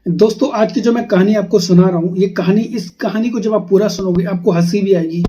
दोस्तों आज की जो मैं कहानी आपको सुना रहा हूँ, इस कहानी को जब आप पूरा सुनोगे आपको हंसी भी आएगी।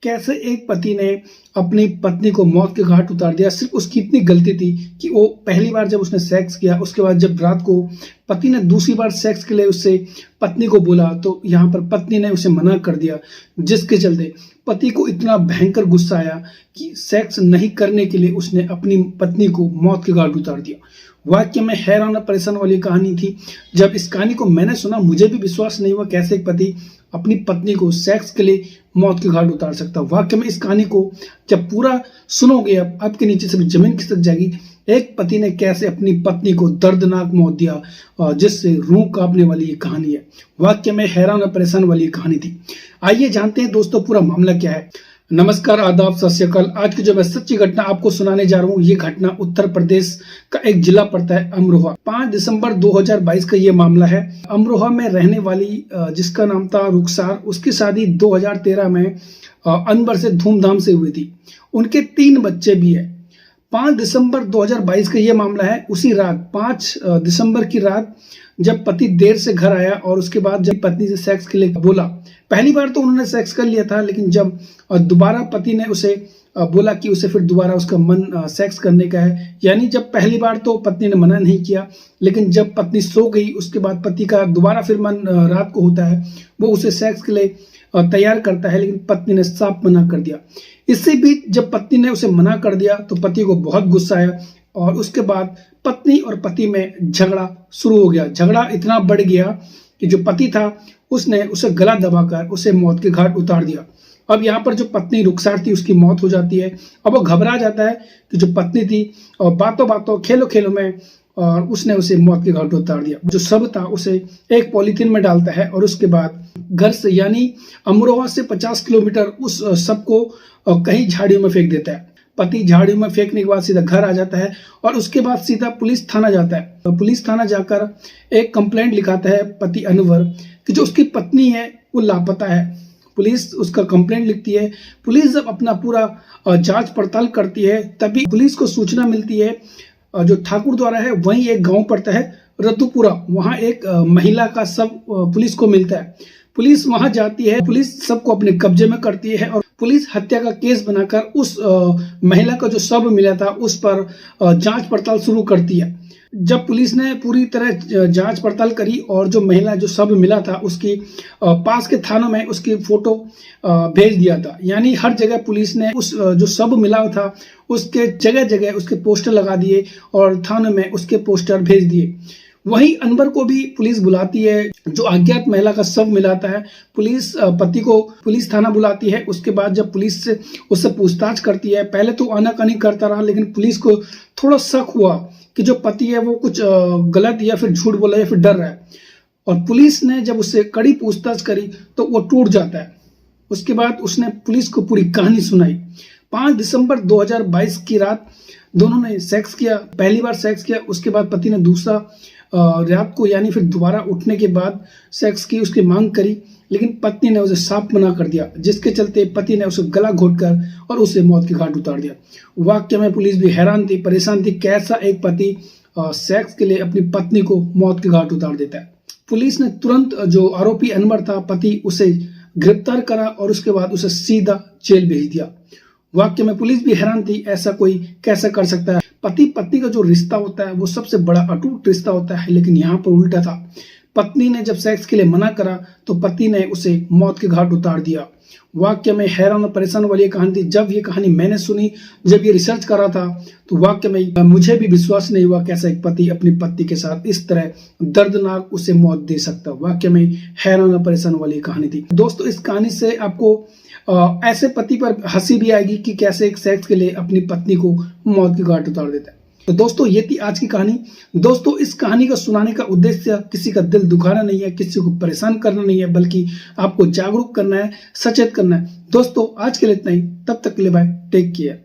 कैसे एक पति ने अपनी पत्नी को मौत के घाट उतार दिया। सिर्फ उसकी इतनी गलती थी कि वो पहली बार जब उसने सेक्स किया, उसके बाद जब रात को पति ने दूसरी बार सेक्स के लिए उससे पत्नी को बोला तो यहाँ पर पत्नी ने उसे मना कर दिया, जिसके चलते पति को इतना भयंकर गुस्सा आया कि सेक्स नहीं करने के लिए उसने अपनी पत्नी को मौत के घाट उतार दिया। वाक्य में हैरान और परेशान वाली कहानी थी। जब इस कहानी को मैंने सुना मुझे भी विश्वास नहीं हुआ कैसे एक पति अपनी पत्नी को सेक्स के लिए मौत के घाट उतार सकता। वाक्य में इस कहानी को जब पूरा सुनोगे आपके नीचे से भी जमीन खिसक जाएगी। एक पति ने कैसे अपनी पत्नी को दर्दनाक मौत दिया, जिससे रूह कांपने वाली ये कहानी है। वाक्य में हैरान और परेशान वाली कहानी थी। आइए जानते हैं दोस्तों पूरा मामला क्या है। नमस्कार, आदाब, सत श्री अकाल। आज की जो मैं सच्ची घटना आपको सुनाने जा रहा हूँ, ये घटना उत्तर प्रदेश का एक जिला पड़ता है अमरोहा। 5 दिसंबर 2022 का ये मामला है। अमरोहा में रहने वाली जिसका नाम था रुखसार, उसकी शादी 2013 में अनवर से धूमधाम से हुई थी। उनके 3 बच्चे भी है। 5 दिसंबर 2022 का ये मामला है। उसी रात 5 दिसंबर की रात जब पति देर से घर आया और उसके बाद जब पत्नी से सेक्स के लिए बोला, पहली बार तो उन्होंने सेक्स कर लिया था, लेकिन जब दोबारा पति ने उसे बोला कि उसे फिर दोबारा उसका मन सेक्स करने का है, यानी जब पहली बार तो पत्नी ने मना नहीं किया, लेकिन जब पत्नी सो गई उसके बाद पति का दोबारा फिर मन रात को होता है, वो उसे सेक्स के लिए तैयार करता है, लेकिन पत्नी ने साफ मना कर दिया। इससे भी जब पत्नी ने उसे मना कर दिया तो पति को बहुत गुस्सा आया और उसके बाद पत्नी और पति में झगड़ा शुरू हो गया। झगड़ा इतना बढ़ गया कि जो पति था उसने उसे गला दबाकर उसे मौत के घाट उतार दिया। अब यहाँ पर जो पत्नी रुखसार थी उसकी मौत हो जाती है। अब वो घबरा जाता है कि जो पत्नी थी और बातों बातों खेलों खेलों में और उसने उसे मौत के घाट उतार दिया। जो शव था उसे एक पॉलीथीन में डालता है और उसके बाद घर से यानी अमरोहा से 50 किलोमीटर उस शव को कहीं झाड़ियों में फेंक देता है। पति झाड़ियों में फेंकने के बाद सीधा घर आ जाता है और उसके बाद सीधा पुलिस थाना जाता है। तो पुलिस थाना जाकर एक कंप्लेंट लिखाता है पति अनवर कि जो उसकी पत्नी है वो लापता है। पुलिस उसका कंप्लेंट लिखती है। पुलिस जब अपना पूरा जांच पड़ताल करती है तभी पुलिस को सूचना मिलती है जो ठाकुर द्वारा है, वहीं एक गांव पड़ता है रतुपुरा, वहां एक महिला का शव पुलिस को मिलता है। पुलिस वहां जाती है, पुलिस सबको अपने कब्जे में करती है और पुलिस हत्या का केस बनाकर उस महिला का जो शव मिला था उस पर जांच पड़ताल शुरू करती है। जब पुलिस ने पूरी तरह जांच पड़ताल करी और जो महिला जो शव मिला था उसकी पास के थानों में उसकी फोटो भेज दिया था, यानी हर जगह पुलिस ने उस जो शव मिला था उसके जगह जगह उसके पोस्टर लगा दिए और थानों में उसके पोस्टर भेज दिए। वहीं अनवर को भी पुलिस बुलाती है। जो अज्ञात महिला का शव मिलाता है, पुलिस पति को पुलिस थाना बुलाती है। उसके बाद जब पुलिस से उससे पूछताछ करती है, पहले तो आनाकानी करता रहा, लेकिन पुलिस को थोड़ा शक हुआ कि जो पति है वो कुछ गलत या फिर झूठ बोला या फिर डर रहा है, और पुलिस ने जब उससे कड़ी पूछताछ करी तो वो टूट जाता है। उसके बाद उसने पुलिस को पूरी कहानी सुनाई। 5 दिसंबर 2022 की रात दोनों ने सेक्स किया, पहली बार सेक्स किया, उसके बाद पति ने दूसरा रात को यानी फिर दोबारा उठने के बाद सेक्स की उसकी मांग करी, लेकिन पत्नी ने उसे साफ मना कर दिया, जिसके चलते पति ने उसे गला घोटकर और उसे मौत के घाट उतार दिया। वाक्य में पुलिस भी हैरान थी, परेशान थी, कैसा एक पति सेक्स के लिए अपनी पत्नी को मौत के घाट उतार देता है। पुलिस ने तुरंत जो आरोपी अनवर था पति, उसे गिरफ्तार करा और उसके बाद उसे सीधा जेल भेज दिया। वाक्य में पुलिस भी हैरान थी, ऐसा कोई कैसे कर सकता है। पति पत्नी का जो रिश्ता होता है वो सबसे बड़ा अटूट रिश्ता होता है, लेकिन यहाँ पर उल्टा था। पत्नी ने जब सेक्स के लिए मना करा तो पति ने उसे मौत के घाट उतार दिया। वाक्य में हैरान और परेशान वाली कहानी थी। जब ये कहानी मैंने सुनी, जब ये रिसर्च करा था, तो वाक्य में मुझे भी विश्वास नहीं हुआ कैसे एक पति अपनी पत्नी के साथ इस तरह दर्दनाक उसे मौत दे सकता। वाक्य में हैरान और परेशान वाली कहानी थी। दोस्तों इस कहानी से आपको ऐसे पति पर हंसी भी आएगी कि कैसे एक सेक्स के लिए अपनी पत्नी को मौत के घाट उतार देता है। तो दोस्तों ये थी आज की कहानी। दोस्तों इस कहानी का सुनाने का उद्देश्य किसी का दिल दुखाना नहीं है, किसी को परेशान करना नहीं है, बल्कि आपको जागरूक करना है, सचेत करना है। दोस्तों आज के लिए इतना ही, तब तक के लिए बाय, टेक केयर।